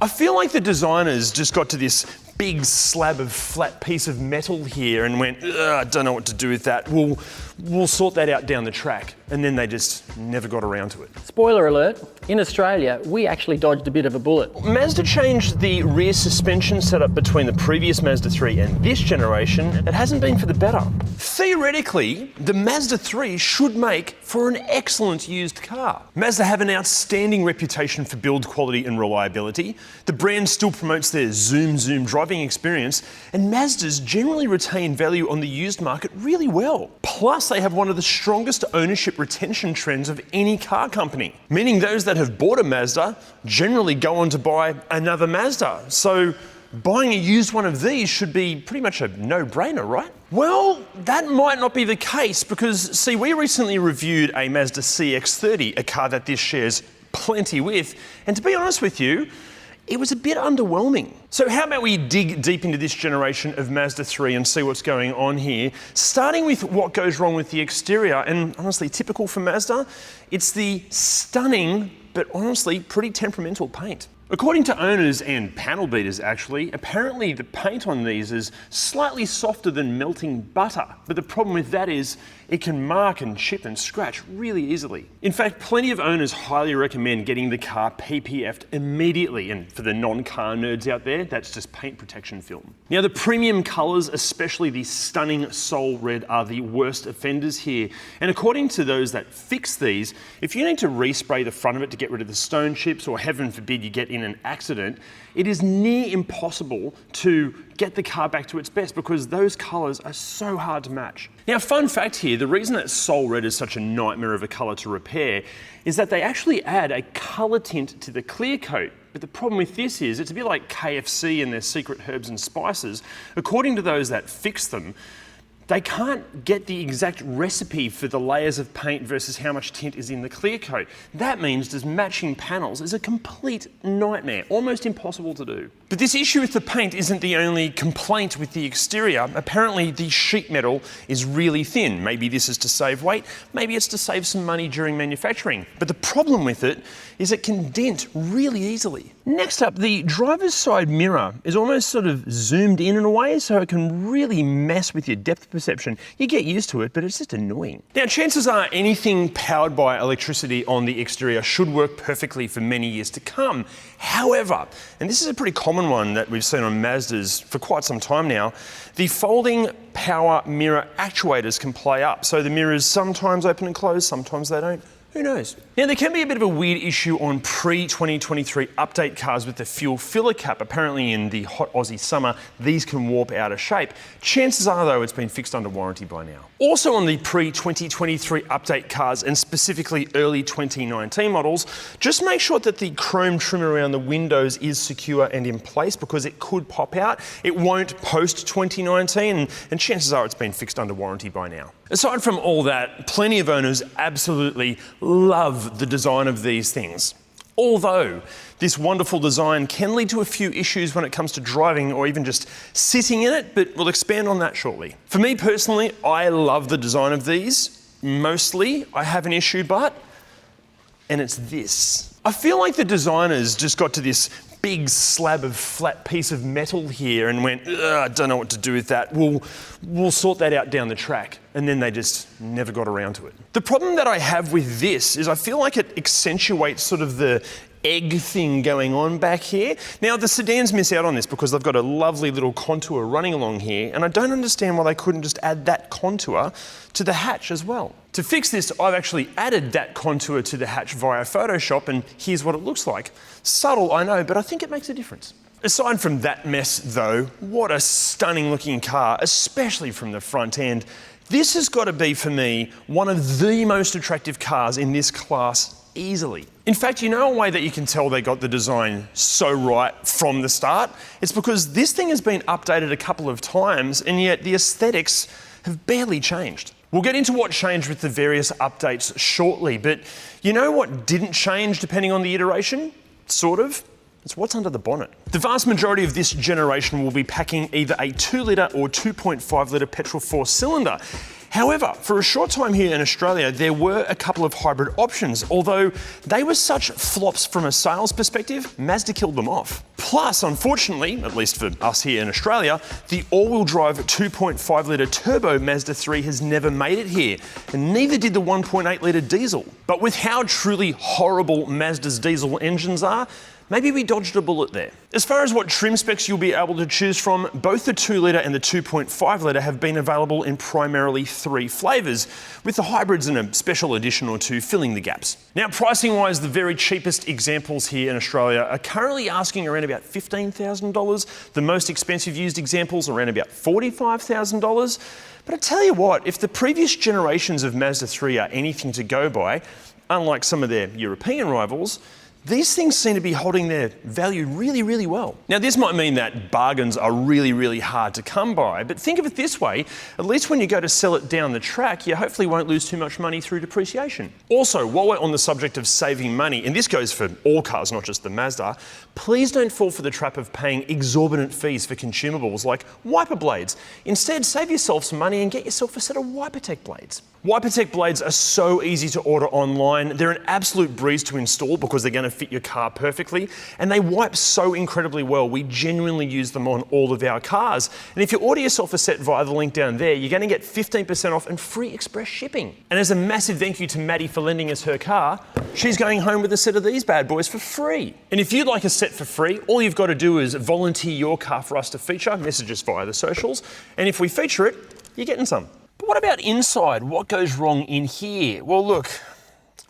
I feel like the designers just got to this big slab of flat piece of metal here and went, I don't know what to do with that. We'll sort that out down the track. And then they just never got around to it. Spoiler alert, in Australia, we actually dodged a bit of a bullet. Mazda changed the rear suspension setup between the previous Mazda 3 and this generation. It hasn't been for the better. Theoretically, the Mazda 3 should make for an excellent used car. Mazda have an outstanding reputation for build quality and reliability. The brand still promotes their zoom driving experience, and Mazdas generally retain value on the used market really well. Plus, they have one of the strongest ownership retention trends of any car company, meaning those that have bought a Mazda generally go on to buy another Mazda. So buying a used one of these should be pretty much a no-brainer, right? Well, that might not be the case because, see, we recently reviewed a Mazda CX-30, a car that this shares plenty with, and to be honest with you, it was a bit underwhelming. So how about we dig deep into this generation of Mazda 3 and see what's going on here, starting with what goes wrong with the exterior, and honestly, typical for Mazda, it's the stunning, but honestly, pretty temperamental paint. According to owners and panel beaters actually, apparently the paint on these is slightly softer than melting butter, but the problem with that is it can mark and chip and scratch really easily. In fact, plenty of owners highly recommend getting the car PPF'd immediately, and for the non-car nerds out there, that's just paint protection film. Now the premium colours, especially the stunning Soul Red, are the worst offenders here, and according to those that fix these, if you need to respray the front of it to get rid of the stone chips, or heaven forbid you get in an accident, it is near impossible to get the car back to its best because those colours are so hard to match. Now, fun fact here, the reason that Soul Red is such a nightmare of a colour to repair is that they actually add a colour tint to the clear coat. But the problem with this is it's a bit like KFC and their secret herbs and spices. According to those that fix them, they can't get the exact recipe for the layers of paint versus how much tint is in the clear coat. That means just matching panels is a complete nightmare, almost impossible to do. But this issue with the paint isn't the only complaint with the exterior. Apparently the sheet metal is really thin. Maybe this is to save weight, maybe it's to save some money during manufacturing. But the problem with it is it can dent really easily. Next up, the driver's side mirror is almost sort of zoomed in a way, so it can really mess with your depth perception. You get used to it, but it's just annoying. Now, chances are anything powered by electricity on the exterior should work perfectly for many years to come. However, and this is a pretty common one that we've seen on Mazdas for quite some time now, the folding power mirror actuators can play up. So the mirrors sometimes open and close, sometimes they don't. Who knows? Now, there can be a bit of a weird issue on pre-2023 update cars with the fuel filler cap. Apparently in the hot Aussie summer, these can warp out of shape. Chances are, though, it's been fixed under warranty by now. Also on the pre-2023 update cars, and specifically early 2019 models, just make sure that the chrome trim around the windows is secure and in place because it could pop out. It won't post-2019, and chances are it's been fixed under warranty by now. Aside from all that, plenty of owners absolutely love the design of these things. Although this wonderful design can lead to a few issues when it comes to driving or even just sitting in it, but we'll expand on that shortly. For me personally, I love the design of these. Mostly, I have an issue, and it's this. I feel like the designers just got to this big slab of flat piece of metal here and went, I don't know what to do with that. We'll sort that out down the track. And then they just never got around to it. The problem that I have with this is I feel like it accentuates sort of the egg thing going on back here. Now, the sedans miss out on this because they've got a lovely little contour running along here, and I don't understand why they couldn't just add that contour to the hatch as well. To fix this, I've actually added that contour to the hatch via Photoshop, and here's what it looks like. Subtle, I know, but I think it makes a difference. Aside from that mess though, what a stunning looking car, especially from the front end. This has got to be, for me, one of the most attractive cars in this class easily. In fact, you know a way that you can tell they got the design so right from the start? It's because this thing has been updated a couple of times, and yet the aesthetics have barely changed. We'll get into what changed with the various updates shortly, but you know what didn't change depending on the iteration? Sort of. It's what's under the bonnet. The vast majority of this generation will be packing either a 2-litre or 2.5-litre petrol 4-cylinder. However, for a short time here in Australia, there were a couple of hybrid options, although they were such flops from a sales perspective, Mazda killed them off. Plus, unfortunately, at least for us here in Australia, the all-wheel drive 2.5 litre turbo Mazda 3 has never made it here, and neither did the 1.8 litre diesel. But with how truly horrible Mazda's diesel engines are, maybe we dodged a bullet there. As far as what trim specs you'll be able to choose from, both the 2 litre and the 2.5 litre have been available in primarily 3 flavours, with the hybrids in a special edition or 2 filling the gaps. Now, pricing wise, the very cheapest examples here in Australia are currently asking around about $15,000. The most expensive used examples around about $45,000. But I tell you what, if the previous generations of Mazda 3 are anything to go by, unlike some of their European rivals, these things seem to be holding their value really, really well. Now, this might mean that bargains are really, really hard to come by, but think of it this way, at least when you go to sell it down the track, you hopefully won't lose too much money through depreciation. Also, while we're on the subject of saving money, and this goes for all cars, not just the Mazda, please don't fall for the trap of paying exorbitant fees for consumables like wiper blades. Instead, save yourself some money and get yourself a set of Wipertech blades. Wipertech blades are so easy to order online. They're an absolute breeze to install because they're going to fit your car perfectly, and they wipe so incredibly well. We genuinely use them on all of our cars. And if you order yourself a set via the link down there, you're going to get 15% off and free express shipping. And as a massive thank you to Maddie for lending us her car, she's going home with a set of these bad boys for free. And if you'd like a set for free, all you've got to do is volunteer your car for us to feature, message us via the socials, and if we feature it, you're getting some. But what about inside? What goes wrong in here? Well, look,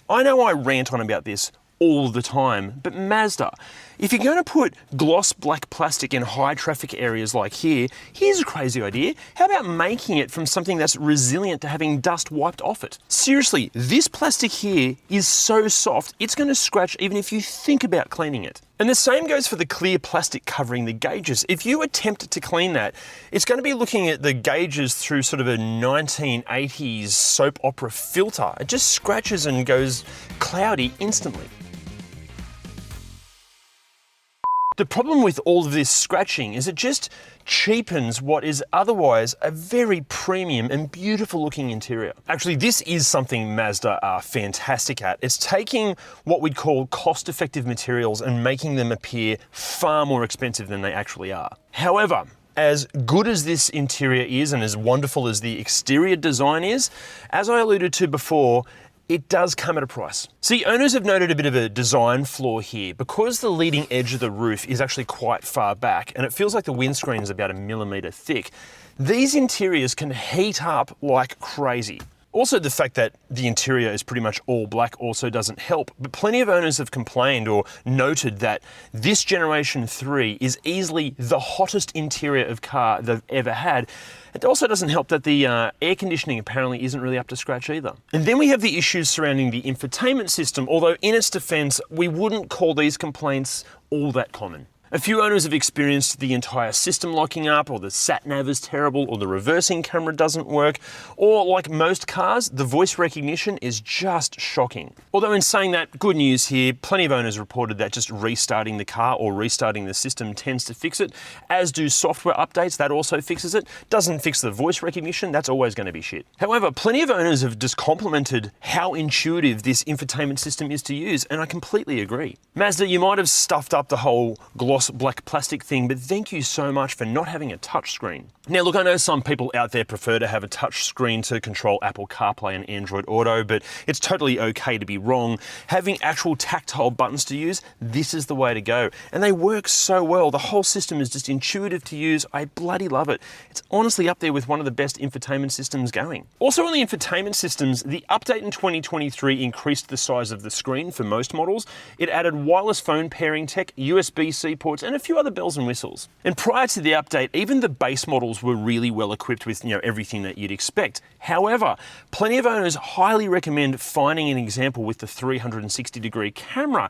I know I rant on about this all the time, but Mazda, if you're going to put gloss black plastic in high traffic areas like here, here's a crazy idea. How about making it from something that's resilient to having dust wiped off it? Seriously, this plastic here is so soft, it's going to scratch even if you think about cleaning it. And the same goes for the clear plastic covering the gauges. If you attempt to clean that, it's going to be looking at the gauges through sort of a 1980s soap opera filter. It just scratches and goes cloudy instantly. The problem with all of this scratching is it just cheapens what is otherwise a very premium and beautiful looking interior. Actually, this is something Mazda are fantastic at. It's taking what we'd call cost-effective materials and making them appear far more expensive than they actually are. However, as good as this interior is and as wonderful as the exterior design is, as I alluded to before, it does come at a price. See, owners have noted a bit of a design flaw here. Because the leading edge of the roof is actually quite far back and it feels like the windscreen is about 1 millimeter thick, these interiors can heat up like crazy. Also, the fact that the interior is pretty much all black also doesn't help, but plenty of owners have complained or noted that this Generation 3 is easily the hottest interior of car they've ever had. It also doesn't help that the air conditioning apparently isn't really up to scratch either. And then we have the issues surrounding the infotainment system, although in its defense, we wouldn't call these complaints all that common. A few owners have experienced the entire system locking up, or the sat-nav is terrible, or the reversing camera doesn't work, or like most cars, the voice recognition is just shocking. Although in saying that, good news here, plenty of owners reported that just restarting the car or restarting the system tends to fix it, as do software updates, that also fixes it. Doesn't fix the voice recognition, that's always going to be shit. However, plenty of owners have just complimented how intuitive this infotainment system is to use, and I completely agree. Mazda, you might have stuffed up the whole gloss black plastic thing, but thank you so much for not having a touch screen. Now look, I know some people out there prefer to have a touch screen to control Apple CarPlay and Android Auto, but it's totally okay to be wrong. Having actual tactile buttons to use, this is the way to go. And they work so well. The whole system is just intuitive to use. I bloody love it. It's honestly up there with one of the best infotainment systems going. Also on the infotainment systems, the update in 2023 increased the size of the screen for most models. It added wireless phone pairing tech, USB-C ports, and a few other bells and whistles. And prior to the update, even the base models were really well equipped with everything that you'd expect. However, plenty of owners highly recommend finding an example with the 360-degree camera,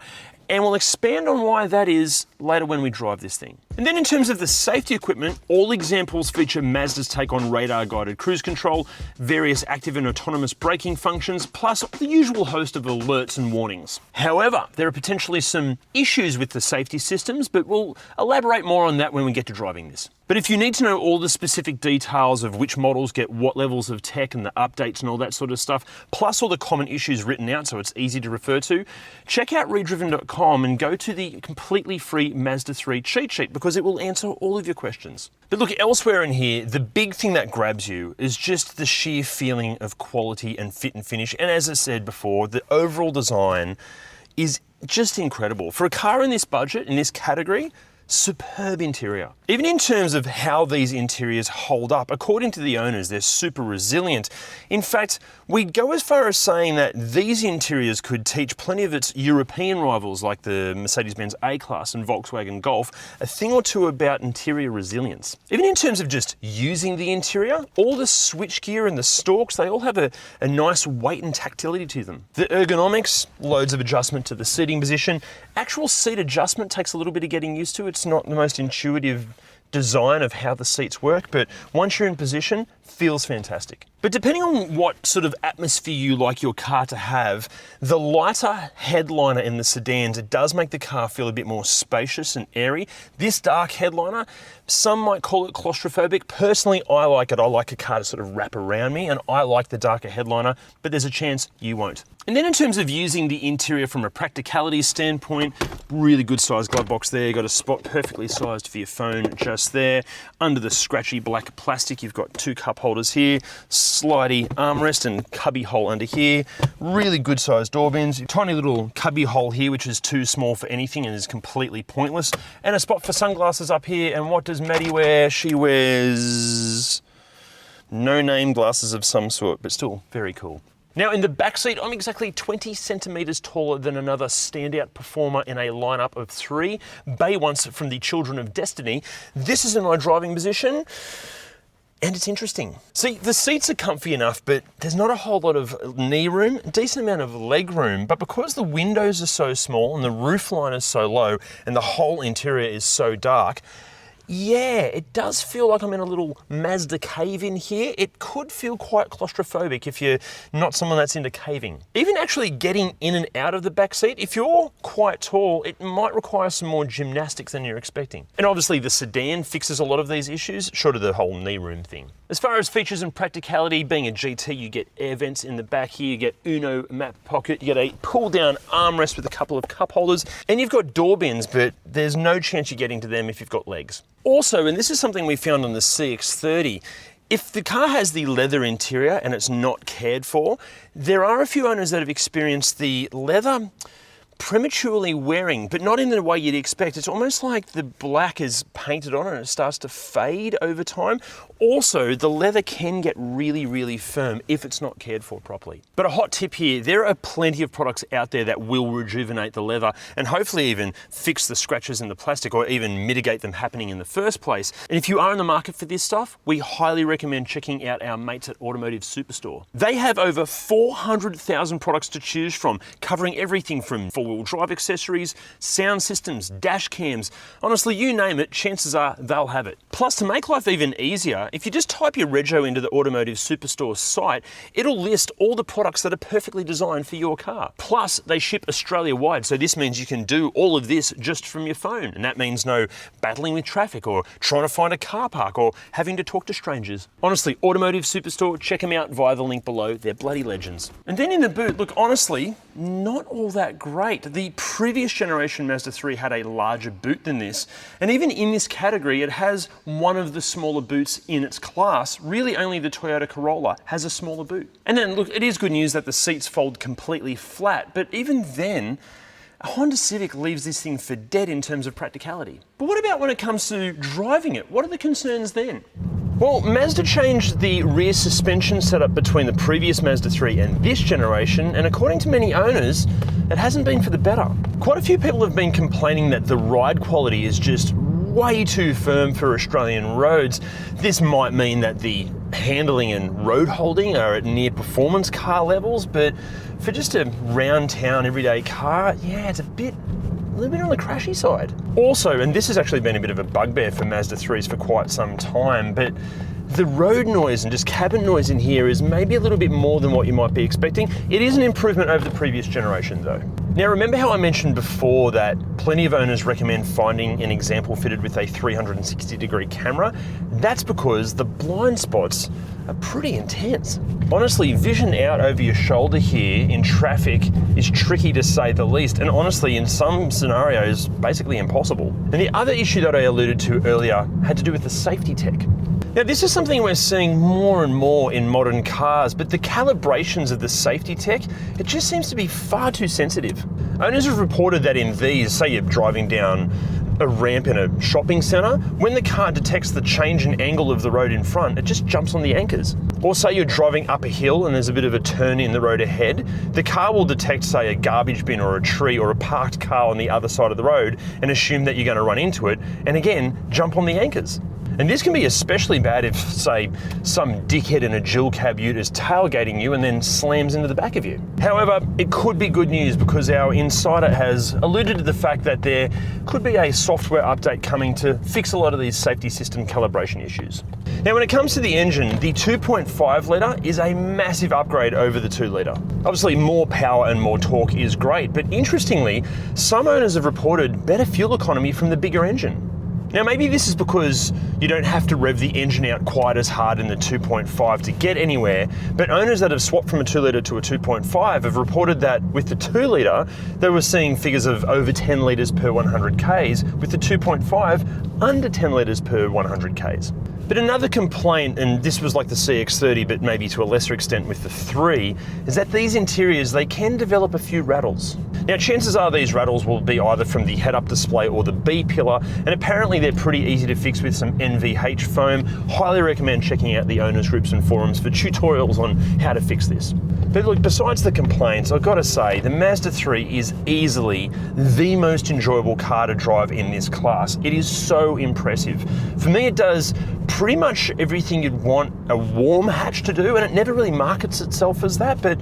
and we'll expand on why that is later when we drive this thing. And then in terms of the safety equipment, all examples feature Mazda's take on radar-guided cruise control, various active and autonomous braking functions, plus the usual host of alerts and warnings. However, there are potentially some issues with the safety systems, but we'll elaborate more on that when we get to driving this. But if you need to know all the specific details of which models get what levels of tech and the updates and all that sort of stuff, plus all the common issues written out so it's easy to refer to, check out ReDriven.com and go to the completely free Mazda 3 cheat sheet because it will answer all of your questions. But look, elsewhere in here, the big thing that grabs you is just the sheer feeling of quality and fit and finish. And as I said before, the overall design is just incredible. For a car in this budget, in this category, superb interior. Even in terms of how these interiors hold up, according to the owners, they're super resilient. In fact, we'd go as far as saying that these interiors could teach plenty of its European rivals like the Mercedes-Benz A-Class and Volkswagen Golf a thing or two about interior resilience. Even in terms of just using the interior, all the switchgear and the stalks, they all have a nice weight and tactility to them. The ergonomics, loads of adjustment to the seating position. Actual seat adjustment takes a little bit of getting used to. It's not the most intuitive design of how the seats work, but once you're in position, feels fantastic. But depending on what sort of atmosphere you like your car to have, the lighter headliner in the sedans, it does make the car feel a bit more spacious and airy. This dark headliner, some might call it claustrophobic. Personally, I like it. I like a car to sort of wrap around me, and I like the darker headliner, but there's a chance you won't. And then in terms of using the interior from a practicality standpoint, really good sized glove box there. You've got a spot perfectly sized for your phone just there. Under the scratchy black plastic, you've got two cup holders here, slidey armrest and cubby hole under here. Really good sized door bins. Tiny little cubby hole here, which is too small for anything and is completely pointless. And a spot for sunglasses up here. And what does Maddie wear? She wears no name glasses of some sort, but still very cool. Now in the back seat, I'm exactly 20 centimeters taller than another standout performer in a lineup of three, Bay once from the Children of Destiny. This is in my driving position, and it's interesting. See, the seats are comfy enough, but there's not a whole lot of knee room, decent amount of leg room, but because the windows are so small and the roofline is so low and the whole interior is so dark, yeah, it does feel like I'm in a little Mazda cave in here. It could feel quite claustrophobic if you're not someone that's into caving. Even actually getting in and out of the back seat, if you're quite tall, it might require some more gymnastics than you're expecting. And obviously the sedan fixes a lot of these issues, short of the whole knee room thing. As far as features and practicality, being a GT, you get air vents in the back here, you get Uno map pocket, you get a pull down armrest with a couple of cup holders, and you've got door bins, but there's no chance you're getting to them if you've got legs. Also, and this is something we found on the CX-30, if the car has the leather interior and it's not cared for, there are a few owners that have experienced the leather prematurely wearing, but not in the way you'd expect. It's almost like the black is painted on and it starts to fade over time. Also, the leather can get really, really firm if it's not cared for properly. But a hot tip here, there are plenty of products out there that will rejuvenate the leather and hopefully even fix the scratches in the plastic or even mitigate them happening in the first place. And if you are in the market for this stuff, we highly recommend checking out our mates at Automotive Superstore. They have over 400,000 products to choose from, covering everything from four-wheel drive accessories, sound systems, dash cams. Honestly, you name it, chances are they'll have it. Plus, to make life even easier, if you just type your rego into the Automotive Superstore site, it'll list all the products that are perfectly designed for your car. Plus, they ship Australia-wide, so this means you can do all of this just from your phone. And that means no battling with traffic or trying to find a car park or having to talk to strangers. Honestly, Automotive Superstore, check them out via the link below. They're bloody legends. And then in the boot, look, honestly, not all that great. The previous generation Mazda 3 had a larger boot than this, and even in this category, it has one of the smaller boots in its class. Really, only the Toyota Corolla has a smaller boot. And then, look, it is good news that the seats fold completely flat, but even then, a Honda Civic leaves this thing for dead in terms of practicality. But what about when it comes to driving it? What are the concerns then? Well, Mazda changed the rear suspension setup between the previous Mazda 3 and this generation, and according to many owners, it hasn't been for the better. Quite a few people have been complaining that the ride quality is just way too firm for Australian roads. This might mean that the handling and road holding are at near performance car levels, but for just a round town everyday car, yeah, it's a little bit on the crashy side. Also, and this has actually been a bit of a bugbear for Mazda 3s for quite some time, but the road noise and just cabin noise in here is maybe a little bit more than what you might be expecting. It is an improvement over the previous generation though. Now remember how I mentioned before that plenty of owners recommend finding an example fitted with a 360-degree camera? That's because the blind spots are pretty intense. Honestly, vision out over your shoulder here in traffic is tricky to say the least, and honestly, in some scenarios, basically impossible. And the other issue that I alluded to earlier had to do with the safety tech. Now, this is something we're seeing more and more in modern cars, but the calibrations of the safety tech, it just seems to be far too sensitive. Owners have reported that in these, say you're driving down a ramp in a shopping centre, when the car detects the change in angle of the road in front, it just jumps on the anchors. Or say you're driving up a hill and there's a bit of a turn in the road ahead, the car will detect, say, a garbage bin or a tree or a parked car on the other side of the road and assume that you're going to run into it, and again, jump on the anchors. And this can be especially bad if, say, some dickhead in a Jill cab ute is tailgating you and then slams into the back of you. However, it could be good news because our insider has alluded to the fact that there could be a software update coming to fix a lot of these safety system calibration issues. Now, when it comes to the engine, the 2.5 litre is a massive upgrade over the 2 litre. Obviously, more power and more torque is great, but interestingly, some owners have reported better fuel economy from the bigger engine. Now maybe this is because you don't have to rev the engine out quite as hard in the 2.5 to get anywhere, but owners that have swapped from a 2 litre to a 2.5 have reported that with the 2 litre, they were seeing figures of over 10 litres per 100 Ks, with the 2.5 under 10 litres per 100 Ks. But another complaint, and this was like the CX-30, but maybe to a lesser extent with the 3, is that these interiors, they can develop a few rattles. Now, chances are these rattles will be either from the head-up display or the B-pillar, and apparently they're pretty easy to fix with some NVH foam. Highly recommend checking out the owners groups and forums for tutorials on how to fix this. But look, besides the complaints, I've got to say, the Mazda 3 is easily the most enjoyable car to drive in this class. It is so impressive. For me, it does pretty much everything you'd want a warm hatch to do, and it never really markets itself as that, but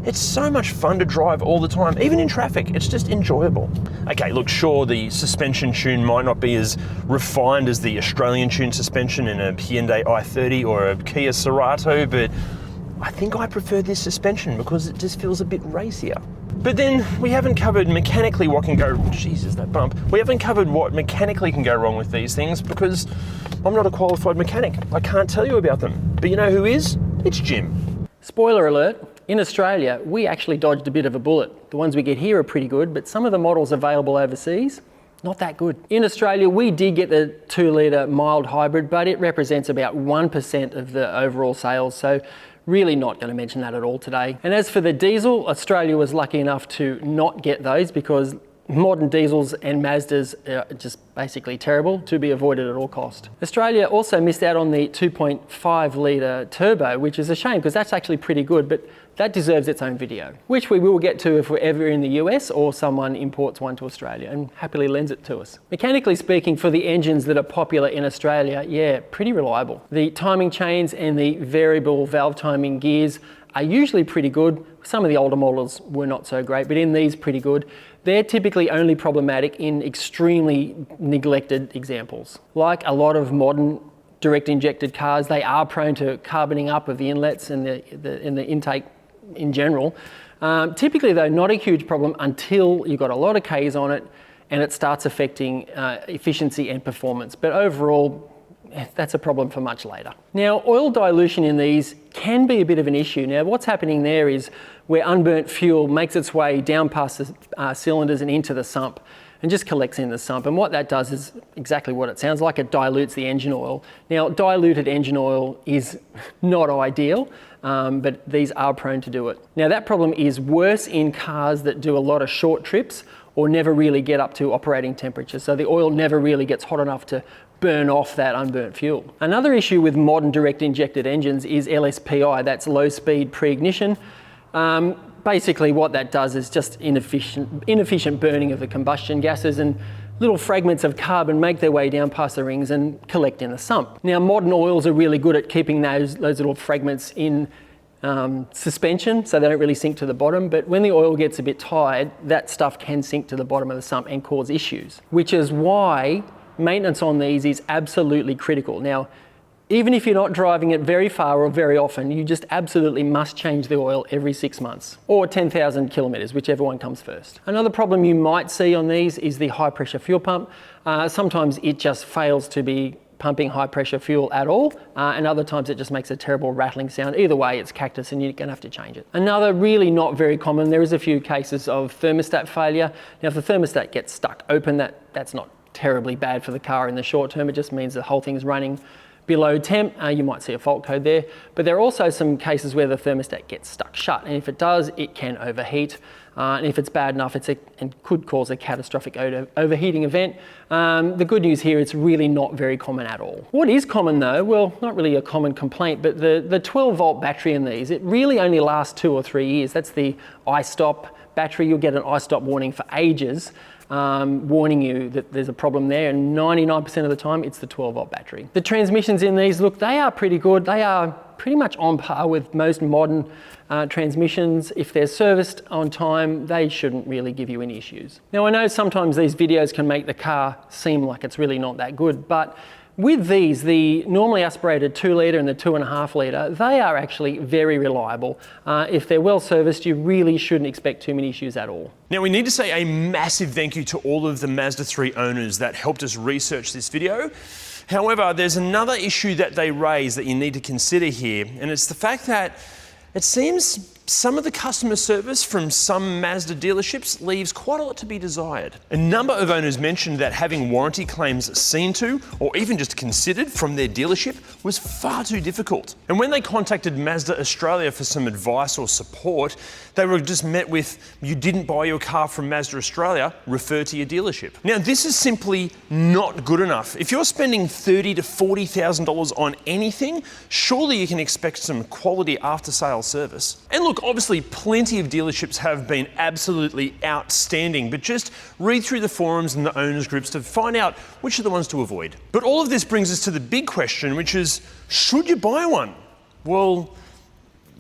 it's so much fun to drive all the time, even in traffic. It's just enjoyable. Okay, look, sure, the suspension tune might not be as refined as the Australian tune suspension in a Hyundai i30 or a Kia Cerato, but I think I prefer this suspension because it just feels a bit racier. But then we haven't covered mechanically what can go, Jesus, that bump. We haven't covered what mechanically can go wrong with these things because I'm not a qualified mechanic. I can't tell you about them. But you know who is? It's Jim. Spoiler alert, in Australia, we actually dodged a bit of a bullet. The ones we get here are pretty good, but some of the models available overseas, not that good. In Australia, we did get the 2 litre mild hybrid, but it represents about 1% of the overall sales. So really not going to mention that at all today. And as for the diesel, Australia was lucky enough to not get those because modern diesels and Mazdas are just basically terrible, to be avoided at all cost. Australia also missed out on the 2.5 litre turbo, which is a shame because that's actually pretty good, but that deserves its own video, which we will get to if we're ever in the US or someone imports one to Australia and happily lends it to us. Mechanically speaking, for the engines that are popular in Australia, yeah, pretty reliable. The timing chains and the variable valve timing gears are usually pretty good. Some of the older models were not so great, but in these, pretty good. They're typically only problematic in extremely neglected examples. Like a lot of modern direct injected cars, they are prone to carboning up of the inlets and the intake in general. Typically though, not a huge problem until you've got a lot of Ks on it and it starts affecting efficiency and performance. But overall, that's a problem for much later. Now, oil dilution in these can be a bit of an issue. Now, what's happening there is where unburnt fuel makes its way down past the cylinders and into the sump and just collects in the sump. And what that does is exactly what it sounds like. It dilutes the engine oil. Now, diluted engine oil is not ideal, but these are prone to do it. Now, that problem is worse in cars that do a lot of short trips or never really get up to operating temperature. So the oil never really gets hot enough to burn off that unburnt fuel. Another issue with modern direct injected engines is LSPI, that's low speed pre-ignition. Basically what that does is just inefficient burning of the combustion gases, and little fragments of carbon make their way down past the rings and collect in the sump. Now, modern oils are really good at keeping those little fragments in suspension, so they don't really sink to the bottom, but when the oil gets a bit tired, that stuff can sink to the bottom of the sump and cause issues, which is why maintenance on these is absolutely critical. Now, Even if you're not driving it very far or very often, you just absolutely must change the oil every 6 months or 10,000 kilometres, whichever one comes first. Another problem you might see on these is the high pressure fuel pump. Sometimes it just fails to be pumping high pressure fuel at all, and other times it just makes a terrible rattling sound. Either way, it's cactus and you're going to have to change it. Another really not very common, there is a few cases of thermostat failure. Now if the thermostat gets stuck open, that's not terribly bad for the car in the short term. It just means the whole thing's running below temp. You might see a fault code there, but there are also some cases where the thermostat gets stuck shut, and if it does, it can overheat. And if it's bad enough, it could cause a catastrophic overheating event. The good news here, it's really not very common at all. What is common though, well, not really a common complaint, but the 12 volt battery in these, it really only lasts 2 or 3 years. That's the iStop battery. You'll get an iStop warning for ages, warning you that there's a problem there, and 99% of the time it's the 12 volt battery. The transmissions in these, look, they are pretty good. They are pretty much on par with most modern transmissions. If they're serviced on time, they shouldn't really give you any issues. Now I know sometimes these videos can make the car seem like it's really not that good, but with these, the normally aspirated 2 litre and the 2.5 litre, they are actually very reliable. If they're well serviced, you really shouldn't expect too many issues at all. Now we need to say a massive thank you to all of the Mazda 3 owners that helped us research this video. However, there's another issue that they raise that you need to consider here, and it's the fact that it seems some of the customer service from some Mazda dealerships leaves quite a lot to be desired. A number of owners mentioned that having warranty claims seen to, or even just considered from their dealership, was far too difficult. And when they contacted Mazda Australia for some advice or support, they were just met with, "You didn't buy your car from Mazda Australia, refer to your dealership." Now this is simply not good enough. If you're spending $30,000 to $40,000 on anything, surely you can expect some quality after-sales service. And look, obviously plenty of dealerships have been absolutely outstanding, but just read through the forums and the owners groups to find out which are the ones to avoid. But all of this brings us to the big question, which is, should you buy one? Well,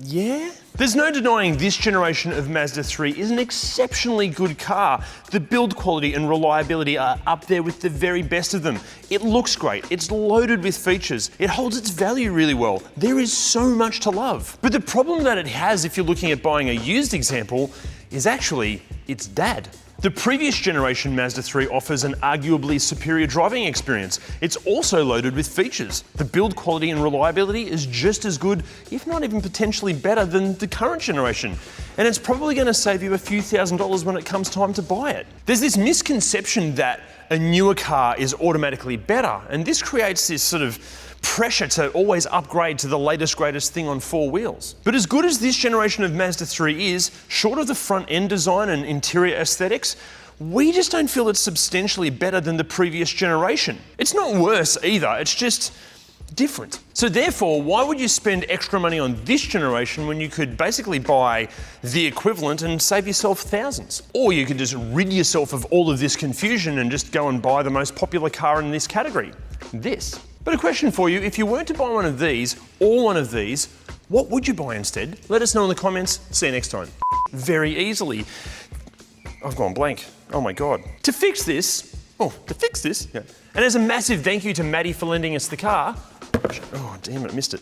yeah. There's no denying this generation of Mazda 3 is an exceptionally good car. The build quality and reliability are up there with the very best of them. It looks great, it's loaded with features, it holds its value really well. There is so much to love. But the problem that it has if you're looking at buying a used example is actually its dad. The previous generation Mazda 3 offers an arguably superior driving experience. It's also loaded with features. The build quality and reliability is just as good, if not even potentially better than the current generation. And it's probably going to save you a few $1,000s when it comes time to buy it. There's this misconception that a newer car is automatically better, and this creates this sort of pressure to always upgrade to the latest greatest thing on 4 wheels. But as good as this generation of Mazda 3 is, short of the front end design and interior aesthetics, we just don't feel it's substantially better than the previous generation. It's not worse either, it's just different. So therefore, why would you spend extra money on this generation when you could basically buy the equivalent and save yourself thousands? Or you could just rid yourself of all of this confusion and just go and buy the most popular car in this category, this. But a question for you, if you weren't to buy one of these, or one of these, what would you buy instead? Let us know in the comments. See you next time. Very easily. I've gone blank. Oh my God. To fix this, yeah. And as a massive thank you to Maddie for lending us the car. Oh, damn it, I missed it.